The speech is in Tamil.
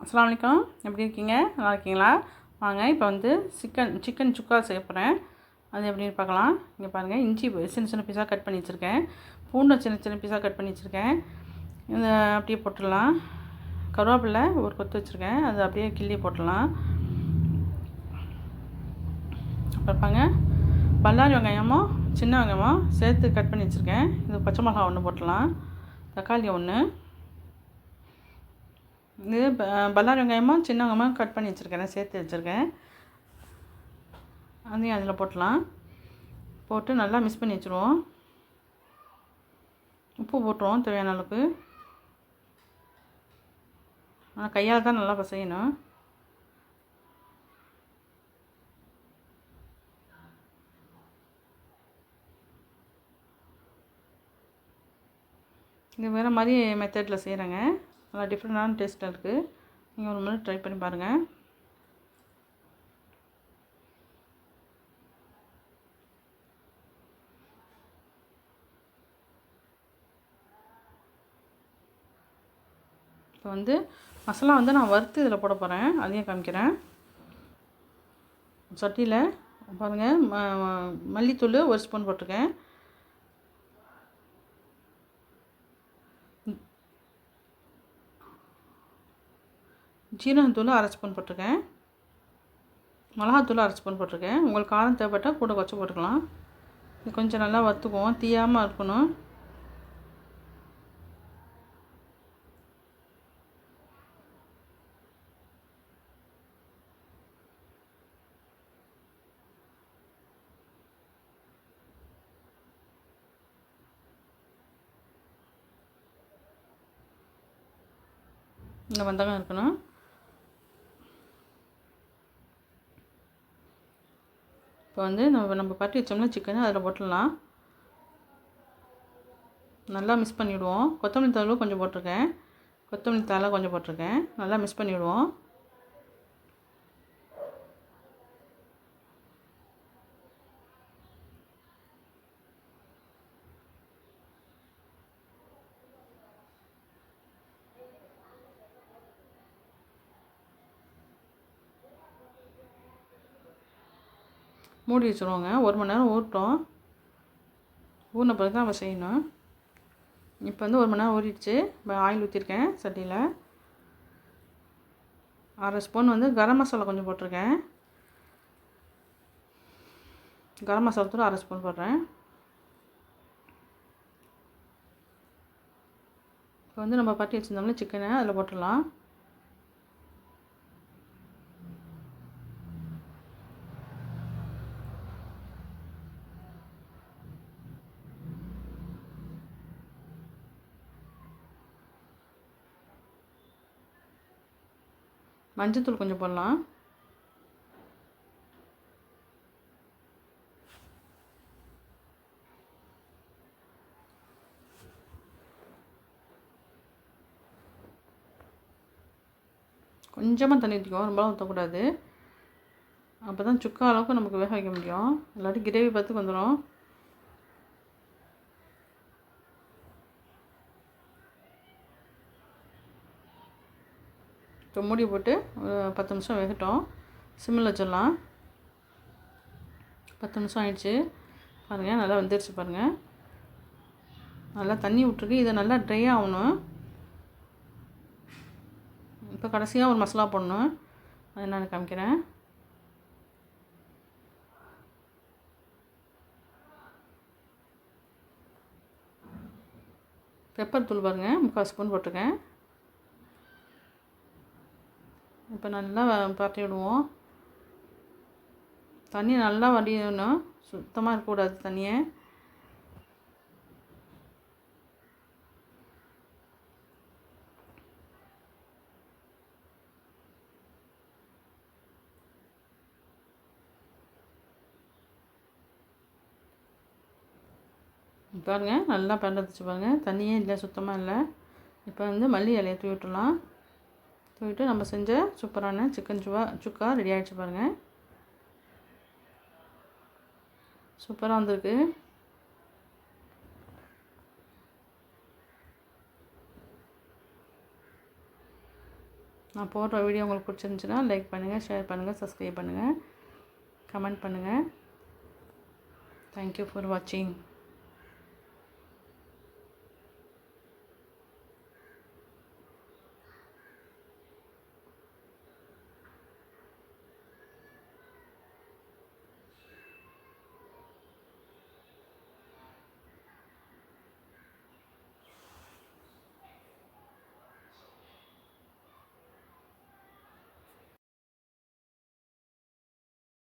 அஸ்ஸலாமு அலைக்கும். எப்படி இருக்கீங்க? நல்லா இருக்கீங்களா? வாங்க இப்போ வந்து சிக்கன் சுக்கா செய்ய போகிறேன். அது எப்படின்னு பார்க்கலாம். இங்கே பாருங்கள், இஞ்சி சின்ன சின்ன பீஸாக கட் பண்ணி வச்சுருக்கேன். பூண்டை சின்ன சின்ன பீஸாக கட் பண்ணி வச்சுருக்கேன். இதை அப்படியே போட்டுடலாம். கருவேப்பிலை ஒரு கொத்து வச்சுருக்கேன், அது அப்படியே கிள்ளி போட்டுடலாம். பார்ப்பாங்க, பல்லாரி வெங்காயமும் சின்ன வெங்காயமும் சேர்த்து கட் பண்ணி வச்சுருக்கேன். இது பச்சை மிளகா ஒன்று போட்டுடலாம், தக்காளி ஒன்று, இது பல்லாரி வெங்காயமும் சின்ன வெங்காயமும் கட் பண்ணி வச்சுருக்கேன், சேர்த்து வச்சுருக்கேன். அதையும் அதில் போட்டலாம். போட்டு நல்லா மிக்ஸ் பண்ணி வச்சுருவோம். உப்பு போட்டுருவோம் தேவையான அளவுக்கு. ஆனால் கையால் தான் நல்லா செய்யணும். இது வேறு மாதிரி மெத்தடில் செய்கிறேங்க. நல்லா டிஃப்ரெண்ட்டான டேஸ்ட்டாக இருக்குது. நீங்கள் ஒரு முறை ட்ரை பண்ணி பாருங்கள். இப்போ வந்து மசாலா வந்து நான் வறுத்து இதில் போட போகிறேன், அதையும் காமிக்கிறேன். சட்டியில் பாருங்கள், மல்லித்தூள் ஒரு ஸ்பூன் போட்டிருக்கேன், ஜீரகத்தூள் அரை ஸ்பூன் போட்டிருக்கேன், மிளகாத்தூள் அரை ஸ்பூன் போட்டிருக்கேன். உங்களுக்கு காரம் தேவைப்பட்டால் கூட குறைச்சி போட்டுக்கலாம். இது கொஞ்சம் நல்லா வறுத்துக்குவோம், தீயாமல் இருக்கணும். இந்த வெங்காயம் இருக்கணும். இப்போ வந்து நம்ம பட்டி வச்சோம்னா சிக்கனை அதில் போட்டுடலாம். நல்லா மிக்ஸ் பண்ணிவிடுவோம். கொத்தமல்லி தழை கொஞ்சம் போட்டிருக்கேன், கொத்தமல்லி தழை கொஞ்சம் போட்டிருக்கேன். நல்லா மிக்ஸ் பண்ணிவிடுவோம். மூடி வச்சுருவோங்க. 1 மணி நேரம் ஊறட்டும். ஊறின பிறகு தான் நம்ம செய்யணும். இப்போ வந்து 1 மணி நேரம் ஊறிடுச்சு. இப்போ ஆயில் ஊற்றிருக்கேன் சட்டியில். அரை ஸ்பூன் வந்து கரம் மசாலா கொஞ்சம் போட்டிருக்கேன். கரம் மசாலா தூள் அரை ஸ்பூன் போடுறேன். இப்போ வந்து நம்ம பட்டி வச்சுருந்தோம்னா சிக்கனை அதில் போட்டுடலாம். மஞ்சத்தூள் கொஞ்சம் போடலாம். கொஞ்சமாக தண்ணி ஊற்றிக்குவோம், ரொம்பலாம் ஊற்றக்கூடாது. அப்போ தான் சுக்கா அளவுக்கு நமக்கு வேக வைக்க முடியும். இல்லாட்டி கிரேவி பார்த்துக்கு வந்துடும். இப்போ மூடி போட்டு 10 நிமிஷம் வேகட்டும். சிம்மில் வச்சிடலாம். 10 நிமிஷம் ஆயிடுச்சு. பாருங்கள், நல்லா வந்துடுச்சு பாருங்கள். நல்லா தண்ணி விட்ருக்கு. இதை நல்லா ட்ரை ஆகணும். இப்போ கடைசியாக ஒரு மசாலா போடணும், அதை நான் காமிக்கிறேன். பெப்பர் தூள் பாருங்கள், 3/4 ஸ்பூன் போட்டிருக்கேன். இப்போ நல்லா பரட்டி விடுவோம். தண்ணி நல்லா வடியணும், சுத்தமாக இருக்கக்கூடாது தண்ணியை. பாருங்கள், நல்லா பரண்டுச்சு பாருங்கள், தண்ணியே இல்லை, சுத்தமாக இல்லை. இப்போ வந்து மல்லி இலையை தூவி விட்டுடலாம். தூவிட்டு நம்ம செஞ்ச சூப்பரான சிக்கன் சுக்கா ரெடி ஆகிடுச்சு பாருங்கள். சூப்பராக வந்திருக்கு. நான் போடுற வீடியோ உங்களுக்கு பிடிச்சிருந்துச்சுன்னா லைக் பண்ணுங்கள், ஷேர் பண்ணுங்கள், சப்ஸ்கிரைப் பண்ணுங்கள், கமெண்ட் பண்ணுங்கள். தேங்க்யூ ஃபார் வாட்சிங்.